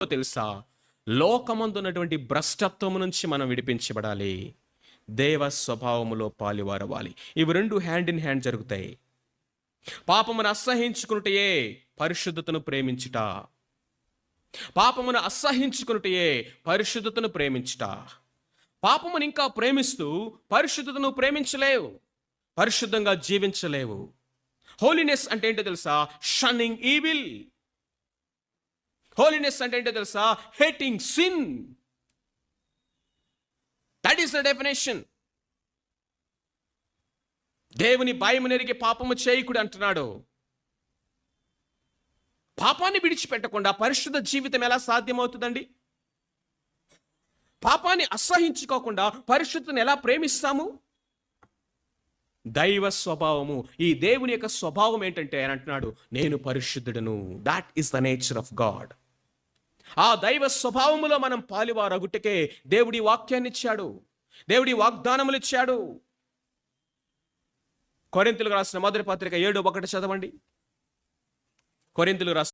తెలుసా? లోకమందున్నటువంటి భ్రష్టత్వము నుంచి మనం విడిపించబడాలి. దేవ స్వభావములో పాలువారవ్వాలి. ఇవి రెండు హ్యాండ్ ఇన్ హ్యాండ్ జరుగుతాయి. పాపమును అసహించుకునుటయే పరిశుద్ధతను ప్రేమించుట. పాపమును అసహించుకునుటయే పరిశుద్ధతను ప్రేమించుట. పాపమును ఇంకా ప్రేమిస్తూ పరిశుద్ధతను ప్రేమించలేవు, పరిశుద్ధంగా జీవించలేవు. హోలీనెస్ అంటే ఏంటో తెలుసా? షన్నింగ్ ఈవిల్. హోలీనెస్ అంటే ఏంటో తెలుసా? Hating sin. That is the definition. దేవుని భయము నెరిగి పాపము చేయకుడు అంటున్నాడు. పాపాన్ని విడిచిపెట్టకుండా పరిశుద్ధ జీవితం ఎలా సాధ్యమవుతుందండి? పాపాన్ని అసహించుకోకుండా పరిశుద్ధతను ఎలా ప్రేమిస్తాము? దైవ స్వభావము, ఈ దేవుని యొక్క స్వభావం ఏంటంటే ఆయన అంటున్నాడు, నేను పరిశుద్ధుడను. That is the nature of god. ఆ దైవ స్వభావములో మనం పాలువారగుటకే దేవుడి వాక్యాన్ని ఇచ్చాడు, దేవుడి వాగ్దానములు ఇచ్చాడు. కొరింథీయులకు రాసిన మొదటి పత్రిక 7:1 చదవండి. కొరింథీయులకు రాసిన